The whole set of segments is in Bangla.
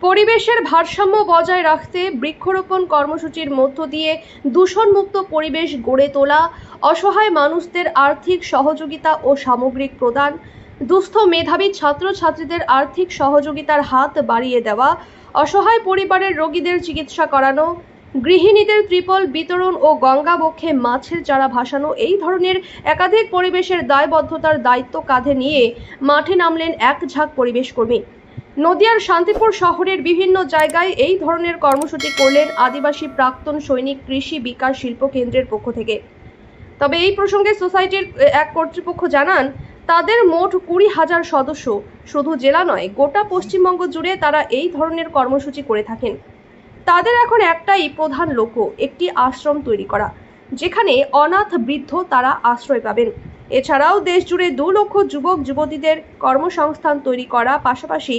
পরিবেশের ভারসাম্য বজায় রাখতে বৃক্ষরোপণ কর্মসূচির মধ্য দিয়ে দূষণমুক্ত পরিবেশ গড়ে তোলা, অসহায় মানুষদের আর্থিক সহযোগিতা ও সামগ্রিক প্রদান, দুস্থ মেধাবী ছাত্রছাত্রীদের আর্থিক সহযোগিতার হাত বাড়িয়ে দেওয়া, অসহায় পরিবারের রোগীদের চিকিৎসা করানো, গৃহিণীদের ত্রিপল বিতরণ ও গঙ্গাবক্ষে মাছের চারা ভাসানো, এই ধরনের একাধিক পরিবেশের দায়বদ্ধতার দায়িত্ব কাঁধে নিয়ে মাঠে নামলেন এক ঝাঁক পরিবেশ কর্মী। নদিয়ার শান্তিপুর শহরের বিভিন্ন জায়গায় এই ধরনের কর্মসূচি করলেন আদিবাসী প্রাক্তন সৈনিক কৃষি বিকাশ শিল্প কেন্দ্রের পক্ষ থেকে। তবে এই প্রসঙ্গে সোসাইটির এক কর্তৃপক্ষ জানান, তাদের মোট 20,000 সদস্য, শুধু জেলা নয় গোটা পশ্চিমবঙ্গ জুড়ে তারা এই ধরনের কর্মসূচি করে থাকেন। তাদের এখন একটাই প্রধান লক্ষ্য, একটি আশ্রম তৈরি করা, যেখানে অনাথ বৃদ্ধ তারা আশ্রয় পাবেন। এছাড়াও দেশ জুড়ে 2 লক্ষ যুবক যুবতীদের কর্মসংস্থান তৈরি করা, পাশাপাশি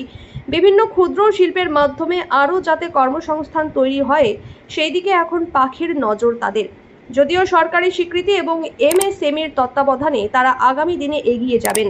বিভিন্ন ক্ষুদ্র শিল্পের মাধ্যমে আরও যাতে কর্মসংস্থান তৈরি হয় সেই দিকে এখন পাখির নজর তাদের। যদিও সরকারি স্বীকৃতি এবং MSMEর তত্ত্বাবধানে তারা আগামী দিনে এগিয়ে যাবেন।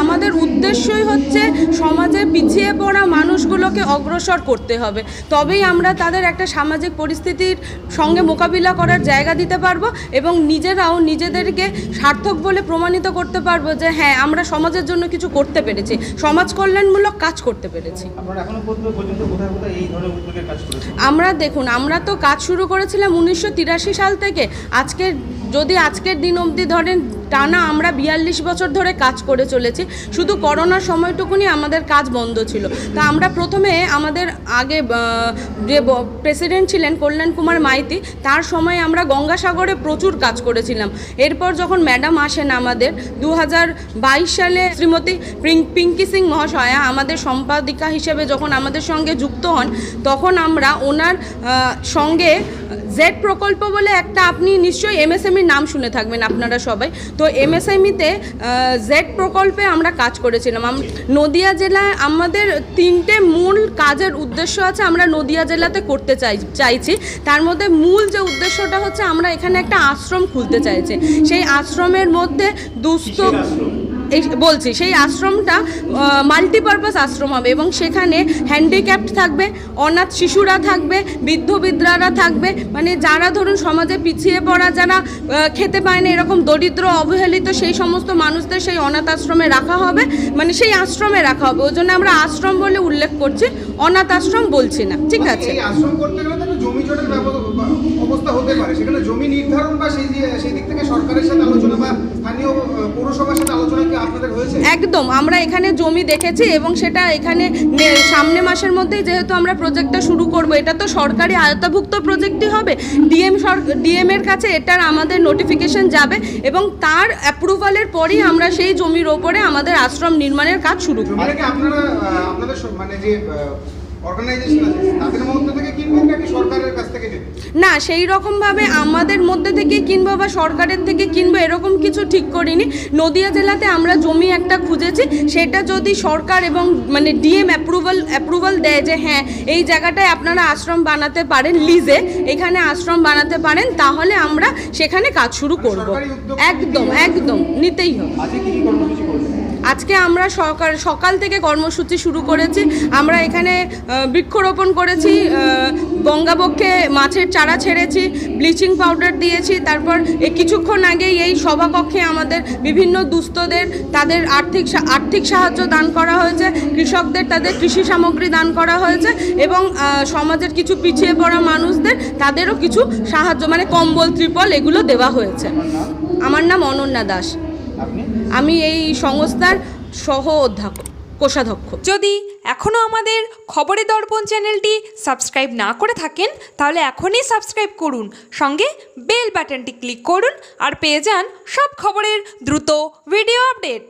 আমাদের উদ্দেশ্যই হচ্ছে সমাজে পিছিয়ে পড়া মানুষগুলোকে অগ্রসর করতে হবে, তবেই আমরা তাদের একটা সামাজিক পরিস্থিতির সঙ্গে মোকাবিলা করার জায়গা দিতে পারবো এবং নিজেরাও নিজেদেরকে সার্থক বলে প্রমাণিত করতে পারবো যে হ্যাঁ, আমরা সমাজের জন্য কিছু করতে পেরেছি, সমাজ কল্যাণমূলক কাজ করতে পেরেছি। আমরা দেখুন, আমরা তো কাজ শুরু করেছিলাম 1983 সাল থেকে। আজকের দিন অবধি ধরেন টানা আমরা 42 বছর ধরে কাজ করে চলেছি। শুধু করোনার সময়টুকুনি আমাদের কাজ বন্ধ ছিল। তা আমরা প্রথমে আমাদের আগে যে প্রেসিডেন্ট ছিলেন কল্যাণ কুমার মাইতি, তার সময় আমরা গঙ্গাসাগরে প্রচুর কাজ করেছিলাম। এরপর যখন ম্যাডাম আসেন আমাদের 2022 সালে, শ্রীমতী পিঙ্কি সিং মহাশয়া আমাদের সম্পাদিকা হিসেবে যখন আমাদের সঙ্গে যুক্ত হন, তখন আমরা ওনার সঙ্গে জেড প্রকল্প বলে একটা, আপনি নিশ্চয়ই MSMEর নাম শুনে থাকবেন আপনারা সবাই, তো MSMEতে জেড প্রকল্পে আমরা কাজ করেছিলাম। নদিয়া জেলায় আমাদের 3টে মূল কাজের উদ্দেশ্য আছে, আমরা নদিয়া জেলাতে করতে চাইছি। তার মধ্যে মূল যে উদ্দেশ্যটা হচ্ছে, আমরা এখানে একটা আশ্রম খুলতে চাইছি। সেই আশ্রমের মধ্যে সেই আশ্রমটা মাল্টিপারপাস আশ্রম হবে এবং সেখানে হ্যান্ডিক্যাপ্ট থাকবে, অনাথ শিশুরা থাকবে, বৃদ্ধ বৃদ্ধারা থাকবে, মানে যারা ধরুন সমাজে পিছিয়ে পড়া, যারা খেতে পায় না, এরকম দরিদ্র অবহেলিত সেই সমস্ত মানুষদের সেই অনাথ আশ্রমে রাখা হবে, মানে সেই আশ্রমে রাখা হবে। ওই জন্য আমরা আশ্রম বলে উল্লেখ করছি, অনাথ আশ্রম বলছি না, ঠিক আছে? আশ্রম করতে গেলে তো জমি জটের অবস্থা হতে পারে, সেখানে জমি নির্ধারণ বা সেই দিক থেকে সরকারের সাথে আলোচনা বা স্থানীয় পৌরসভার সাথে আলোচনা কি আপনাদের হয়েছে? একদম, আমরা এখানে জমি দেখেছি এবং সেটা এখানে সামনে মাসের মধ্যেই যেহেতু আমরা প্রজেক্টটা শুরু করব, এটা তো সরকারি আয়ত্তভুক্ত প্রজেক্টই হবে। ডিএম এর কাছে এটার আমাদের নোটিফিকেশন যাবে এবং তার অ্যাপ্রুভালের পরেই আমরা সেই জমির ওপরে আমাদের আশ্রম নির্মাণের কাজ শুরু করব। আপনাদের মানে যে অর্গানাইজেশন আছে তাদের মধ্যে থেকে কিনবেন নাকি সরকারের কাছ থেকে নেবেন? না, সেই রকমভাবে আমাদের মধ্যে থেকে কিনবো বা সরকারের থেকে কিনবো এরকম কিছু ঠিক করিনি। নদিয়া জেলাতে আমরা জমি একটা খুঁজেছি, সেটা যদি সরকার এবং মানে ডিএম অ্যাপ্রুভাল দেয় যে হ্যাঁ, এই জায়গাটায় আপনারা আশ্রম বানাতে পারেন, লিজে এখানে আশ্রম বানাতে পারেন, তাহলে আমরা সেখানে কাজ শুরু করব। একদম নিতেই হবে। আজকে আমরা সকাল থেকে কর্মসূচি শুরু করেছি। আমরা এখানে বৃক্ষরোপণ করেছি, গঙ্গাবক্ষে মাছের চারা ছেড়েছি, ব্লিচিং পাউডার দিয়েছি। তারপর কিছুক্ষণ আগেই এই সভাকক্ষে আমাদের বিভিন্ন দুস্থদের তাদের আর্থিক সাহায্য দান করা হয়েছে, কৃষকদের তাদের কৃষি সামগ্রী দান করা হয়েছে এবং সমাজের কিছু পিছিয়ে পড়া মানুষদের তাদেরও কিছু সাহায্য, মানে কম্বল, ত্রিপল এগুলো দেওয়া হয়েছে। আমার নাম অনন্যা দাস, আমি এই সংস্থার কোষাধ্যক্ষ। যদি এখনও আমাদের খবরের দর্পণ চ্যানেলটি সাবস্ক্রাইব না করে থাকেন, তাহলে এখনই সাবস্ক্রাইব করুন, সঙ্গে বেল বাটনটি ক্লিক করুন আর পেয়ে যান সব খবরের দ্রুত ভিডিও আপডেট।